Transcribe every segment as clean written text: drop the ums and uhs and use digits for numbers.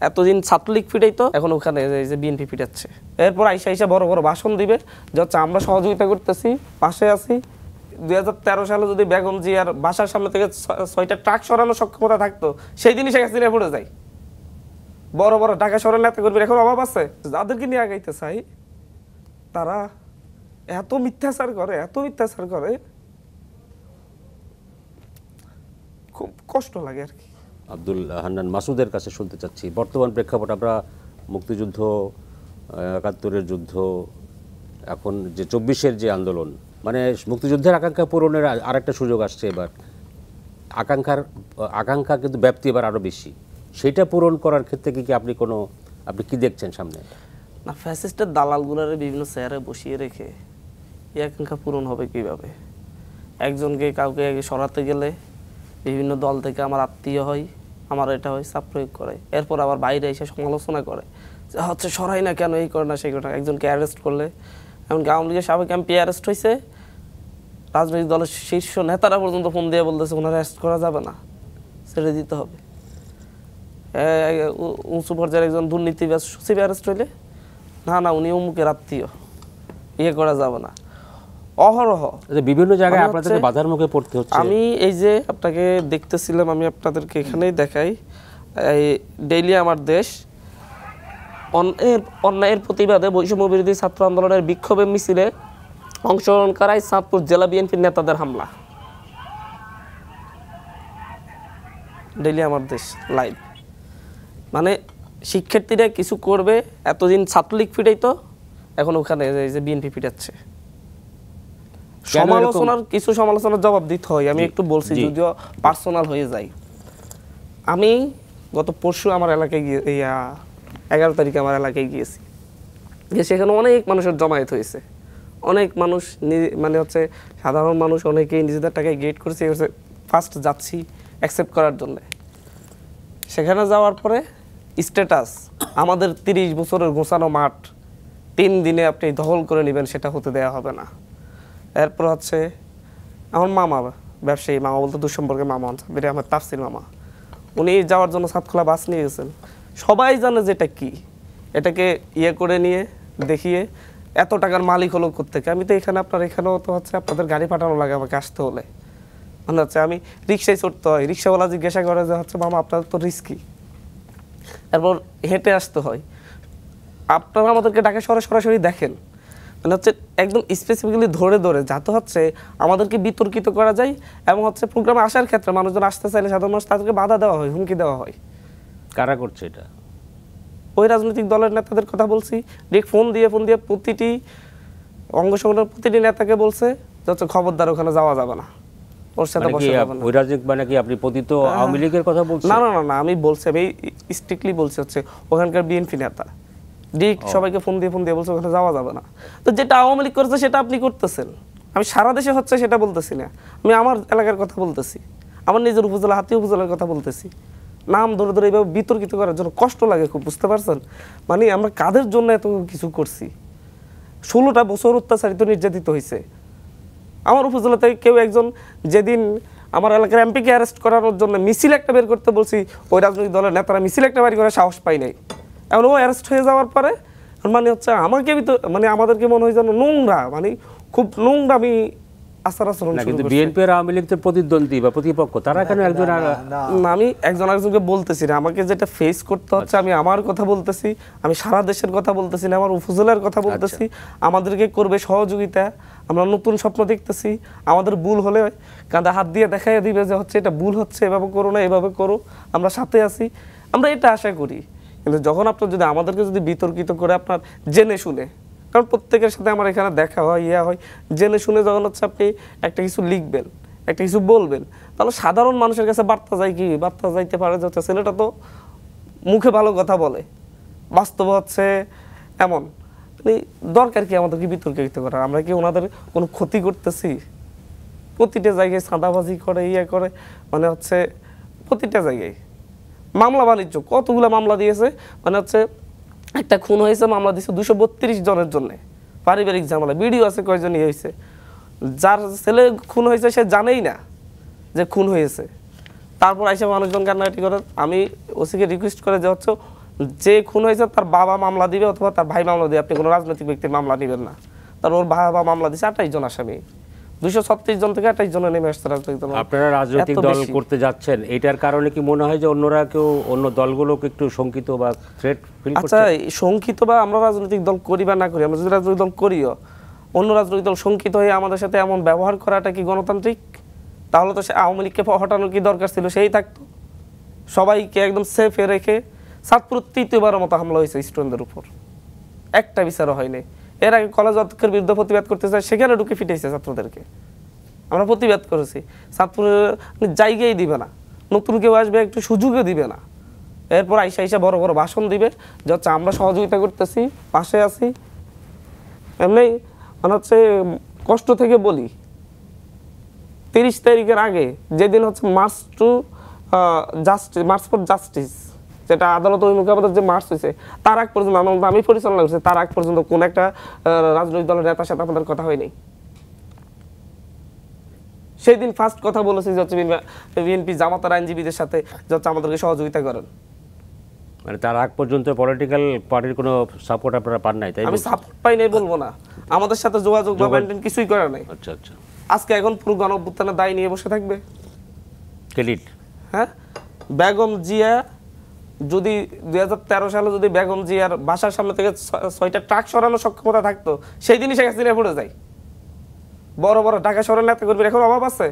এতদিন ছাত্রলীগ ফিটাইতো, এখন ওখানে এই যে বিএনপি ফিটাচ্ছে। এরপর আইসা আইসা বড় বড় ভাষণ দিবে যে হচ্ছে আমরা সহযোগিতা করতেছি, পাশে আছি। 2013 সালে যদি বেগম জিয়ার বাসার সামনে থেকে 6টা ট্রাক সরানোর সক্ষমতা থাকতো, সেই দিনই শেখ হাসিনা পড়ে যায়। বড় বড় ঢাকা শহরের নেতা কর্মীর এখন অভাব আছে? যাদেরকে নিয়ে আগাইতে চাই তারা এত মিথ্যাচার করে, এত মিথ্যাচার করে, খুব কষ্ট লাগে আর কি। আব্দুল হান্নান মাসুদের কাছে শুনতে চাচ্ছি, বর্তমান প্রেক্ষাপট, আমরা মুক্তিযুদ্ধ, ৭১-এর যুদ্ধ, এখন যে ২৪-এর যে আন্দোলন, মানে মুক্তিযুদ্ধের আকাঙ্ক্ষা পূরণের আরেকটা সুযোগ আসছে এবার। আকাঙ্ক্ষা কিন্তু ব্যাপ্তি এবার আরও বেশি। সেটা পূরণ করার ক্ষেত্রে কি আপনি কি দেখছেন সামনে? না, ফ্যাসিস্টের দালালগুলোর বিভিন্ন চেয়ারে বসিয়ে রেখে এই আকাঙ্ক্ষা পূরণ হবে কিভাবে? একজনকে কাউকে সরাতে গেলে বিভিন্ন দল থেকে আমার আত্মীয় হয়, আমার এটা হয়, চাপ প্রয়োগ করে। এরপর আবার বাইরে এসে সমালোচনা করে যে হচ্ছে সরাই না কেন, এই করে না সেই করে না। একজনকে অ্যারেস্ট করলে, এমনকি আওয়ামী লীগের সাবেক এমপি অ্যারেস্ট হয়েছে, রাজনৈতিক দলের শীর্ষ নেতারা পর্যন্ত ফোন দিয়ে বলতেছে ওনারা অ্যারেস্ট করা যাবে না, ছেড়ে দিতে হবে। উঁচু পর্যায়ের একজন দুর্নীতিবাজ সচিব অ্যারেস্ট হইলে না উনি অমুকের আত্মীয়, ইয়ে করা যাবে না। অহরহ বিভিন্ন জায়গায় আপনাদের বাধার মুখে পড়তে হচ্ছে। আমি এই যে আপনাকে দেখতেছিলাম, আমি আপনাদেরকে এখানেই দেখাই, ডেইলি আমার দেশ, অন্যায়ের প্রতিবাদে বৈষম্য বিরোধী ছাত্র আন্দোলনের বিক্ষোভের মিছিলে অংশগ্রহণকারী চাঁদপুর জেলা বিএনপির নেতাদের হামলা। ডেইলি আমার দেশ লাইভ। মানে শিক্ষার্থীরা কিছু করবে, এতদিন ছাত্রলীগ ফিটাইতো, এখন ওখানে এই যে বিএনপি ফিটাচ্ছে। কিছু সমালোচনার জবাব দিতে হয়, আমি একটু বলছি, যদিও পার্সোনাল হয়ে যায়। আমি গত পরশু আমার এলাকায় গিয়ে 11 তারিখে আমার এলাকায় গিয়েছি, সেখানে অনেক মানুষের জমায়েত হয়েছে। অনেক মানুষ মানে হচ্ছে সাধারণ মানুষ অনেকেই নিজেদের টাকায় গেট করেছে, ফার্স্ট যাচ্ছি অ্যাকসেপ্ট করার জন্য। সেখানে যাওয়ার পরে স্ট্যাটাস আমাদের 30 বছরের গোছানো মাঠ 3 দিনে আপনি দখল করে নেবেন, সেটা হতে দেওয়া হবে না। এরপর হচ্ছে আমার মামা, ব্যবসায়ী মামা বলতে দুঃসম্পর্কে মামা, আমার তাফসির মামা, উনি যাওয়ার জন্য সাতখোলা বাস নিয়ে গেছেন। সবাই জানে যে এটা কি, এটাকে ইয়ে করে নিয়ে দেখিয়ে এত টাকার মালিক হলো কোত্থেকে। আমি তো এখানে এখানেও তো হচ্ছে আপনাদের গাড়ি পাঠানো লাগে আমাকে আসতে হলে, মানে হচ্ছে আমি রিক্সায় চড়তে হয়। রিক্সাওয়ালা জিজ্ঞাসা করে যে হচ্ছে মামা আপনাদের তো রিস্কি, এরপর হেঁটে আসতে হয়। আপনারা আমাদেরকে ঢাকা শহরে সরাসরি দেখেন, মানে হচ্ছে একদম স্পেসিফিক্যালি ধরে ধরে যাতে হচ্ছে আমাদেরকে বিতর্কিত করা যায়, এবং হচ্ছে প্রোগ্রামে আসার ক্ষেত্রে মানুষজন আসতে চাইলে সাধারণ মানুষ তাদেরকে বাধা দেওয়া হয়, হুমকি দেওয়া হয়। কারা করছে এটা? ওই রাজনৈতিক দলের নেতাদের কথা বলছি, ডিরেক্ট ফোন দিয়ে প্রতিটি অঙ্গ সংগঠনের প্রতিটি নেতাকে বলছে যে হচ্ছে খবরদার ওখানে যাওয়া যাবে না, ওর সাথে বসা যাবে না। ওই রাজনৈতিক মানে কি আপনি পতিত আওয়ামী লীগের কথা বলছেন? না, আমি বলছি, আমি স্ট্রিক্টলি বলছি হচ্ছে ওখানকার বিএনপি নেতা ডিরেক্ট সবাইকে ফোন দিয়ে বলছে ওখানে যাওয়া যাবে না। তো যেটা আওয়ামী লীগ করেছে সেটা আপনি করতেছেন, আমি সারা দেশে হচ্ছে সেটা বলতেছি না, আমি আমার এলাকার কথা বলতেছি, আমার নিজের উপজেলা হাতি উপজেলার কথা বলতেছি। নাম ধরে ধরে এইভাবে বিতর্কিত করার জন্য কষ্ট লাগে খুব, বুঝতে পারছেন? মানে আমরা কাদের জন্য এত কিছু করছি? 16টা বছর অত্যাচারিত নির্যাতিত হয়েছে আমার উপজেলাতে। কেউ একজন যেদিন আমার এলাকার এমপিকে অ্যারেস্ট করানোর জন্য মিছিল একটা বের করতে বলছি, ওই রাজনৈতিক দলের নেতারা মিছিল একটা বের করার সাহস পাই নাই। এখন ও অ্যারেস্ট হয়ে যাওয়ার পরে মানে হচ্ছে আমাকে মানে আমাদেরকে মনে হয় যেন নোংরা, মানে খুব নোংরা আমি আচার আচরণ। কিন্তু বিএনপি আর আওয়ামী লীগ তো প্রতিদ্বন্দ্বী বা প্রতিপক্ষ, তারা কেন একজন? আমি একজন আরেকজনকে বলতেছি না, আমাকে যেটা ফেস করতে হচ্ছে, আমি আমার কথা বলতেছি, আমি সারা দেশের কথা বলতেছি না, আমার উপজেলার কথা বলতেছি। আমাদেরকে করবে সহযোগিতা, আমরা নতুন স্বপ্ন দেখতেছি। আমাদের ভুল হলে কাঁধে হাত দিয়ে দেখাই দিবে যে হচ্ছে এটা ভুল হচ্ছে, এভাবে করো না, এভাবে করো, আমরা সাথে আছি, আমরা এটা আশা করি। কিন্তু যখন আপনার যদি আমাদেরকে যদি বিতর্কিত করে আপনার জেনে শুনে, কারণ প্রত্যেকের সাথে আমার এখানে দেখা হয়, হয়, জেনে শুনে যখন হচ্ছে আপনি একটা কিছু লিখবেন, একটা কিছু বলবেন, তাহলে সাধারণ মানুষের কাছে বার্তা যায় কি? বার্তা যাইতে পারে যে ছেলেটা তো মুখে ভালো কথা বলে, বাস্তব হচ্ছে এমন। দরকার কি আমাদেরকে বিতর্কিত করার? আমরা কি ওনাদের কোনো ক্ষতি করতেছি? প্রতিটা জায়গায় চাঁদাবাজি করে, করে, মানে হচ্ছে প্রতিটা জায়গায় মামলা বাণিজ্য, কতগুলো মামলা দিয়েছে। মানে হচ্ছে একটা খুন হয়েছে, মামলা দিয়েছে 232 জনের জন্য, পারিবারিক ঝামেলা। ভিডিও আছে কয়জন হয়েছে, যার ছেলে খুন হয়েছে সে জানেই না যে খুন হয়েছে, তারপর আইসা মানুষজন কান্নাকাটি করে। আমি ওসিকে রিকোয়েস্ট করে যে হচ্ছে যে খুন হয়েছে তার বাবা মামলা দিবে অথবা তার ভাই মামলা দিবে, আপনি কোনো রাজনৈতিক ব্যক্তির মামলা নেবেন না। তার ওর বাবা মামলা দিচ্ছে 28 জন আসামি, 236 জন থেকে 28 জনে নেমে আসছে রাজনৈতিক দল। আপনারা রাজনৈতিক দল করতে যাচ্ছেন, এটার কারণে কি মনে হয় যে অন্যরা কেউ অন্য দলগুলোকে একটু শঙ্কিত বা থ্রেট ফিল করছে? আচ্ছা, শঙ্কিত বা আমরা রাজনৈতিক দল করি বা না করি, আমরা যদি রাজনৈতিক দল করিও, অন্য রাজনৈতিক দল শঙ্কিত হয়ে আমাদের সাথে এমন ব্যবহার করাটা কি গণতান্ত্রিক? তাহলে তো সে আওয়ামী লীগকে হটানোর কি দরকার ছিল, সেই থাকতো। সবাইকে একদম সেফে রেখে চাঁদপুর তৃতীয়বারের মতো হামলা হয়েছে স্টুডেন্টদের উপর, একটা বিচারও হয়নি। এর আগে কলেজ অধ্যক্ষের বিরুদ্ধে প্রতিবাদ করতে চায়, সেখানে ঢুকে ফিটেছে ছাত্রদেরকে। আমরা প্রতিবাদ করেছি, ছাত্রের জায়গায় দিবে না, নতুন কেউ আসবে একটু সুযোগও দিবে না। এরপর আইসা আইসা বড় বড় ভাষণ দিবে যে হচ্ছে আমরা সহযোগিতা করতেছি, পাশে আছি। এমনি মানে হচ্ছে কষ্ট থেকে বলি, 30 তারিখের আগে যেদিন হচ্ছে মার্চ ফর জাস্টিস, যেটা আদালত অভিমুখে আমাদের যে মার্চ হয়েছে, তার আগ পর্যন্ত আমি পরিচালনা করছি, তার আগ পর্যন্ত কোন একটা রাজনৈতিক দলের নেতার সাথে আমাদের কথা হয়নি। সেই দিন ফার্স্ট কথা বলেছি যে হচ্ছে বিএনপি জামাতার আইনজীবীদের সাথে যে হচ্ছে আমাদেরকে সহযোগিতা করেন। মানে তার আগ পর্যন্ত পলিটিক্যাল পার্টির কোনো সাপোর্ট আপনারা পান নাই, তাই? আমি সাপোর্ট পাই নাই বলবো না, আমাদের সাথে যোগাযোগ বা মেইনটেইন কিছুই করে নাই। আচ্ছা আচ্ছা। আজকে এখন পুরো গণঅভ্যুত্থানের দায় নিয়ে বসে থাকবে। ক্রেডিট। হ্যাঁ, বেগম জিয়া যদি 2013 সালে যদি বেগম জিয়ার বাসার সামনে থেকে 6টা ট্রাক সরানোর সক্ষমতা থাকতো, সেই দিনই শেখ হাসিনা পড়ে যায়। বড় বড় ঢাকা শহরের নেতা কর্মীর এখন অভাব আছে?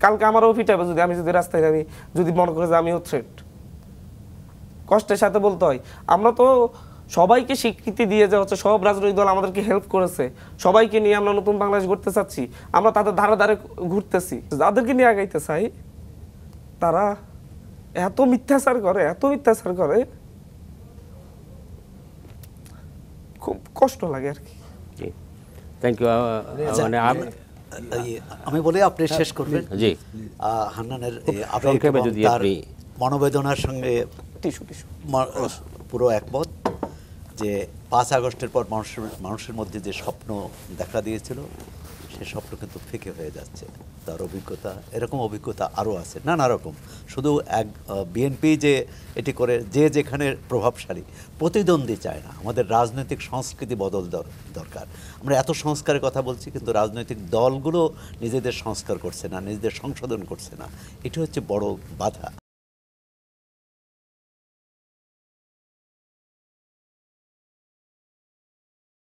কালকে আমারও ফিটাবে যদি আমি যদি রাস্তায় আমি যদি মনে করে যে আমিও থ্রেট। কষ্টের সাথে বলতে হয়, আমরা তো সবাইকে স্বীকৃতি দিয়ে যে হচ্ছে সব রাজনৈতিক দল আমাদেরকে হেল্প করেছে, সবাইকে নিয়ে আমরা নতুন বাংলাদেশ গড়তে চাচ্ছি, আমরা তাদের ধারে ধারে ঘুরতেছি। যাদেরকে নিয়ে আগাইতে চাই তারা এত মিথ্যাচার করে, খুব কষ্ট লাগে আর কি। Thank you. মানে আমি বলি আপনি শেষ করবেন। জি, হান্নানের সংক্ষেপে যদি আপনি মনোবেদনার সঙ্গে পুরো একমত যে 5 আগস্টের পর মানুষের মধ্যে যে স্বপ্ন দেখা দিয়েছিল, সে স্বপ্ন কিন্তু ফিকে হয়ে যাচ্ছে। তার অভিজ্ঞতা, এরকম অভিজ্ঞতা আরও আছে নানা রকম। শুধু এক বিএনপি যে এটি করে, যে যেখানে প্রভাবশালী, প্রতিদ্বন্দ্বী চায় না। আমাদের রাজনৈতিক সংস্কৃতি বদল দরকার। আমরা এত সংস্কারের কথা বলছি, কিন্তু রাজনৈতিক দলগুলো নিজেদের সংস্কার করছে না, নিজেদের সংশোধন করছে না। এটি হচ্ছে বড় বাধা।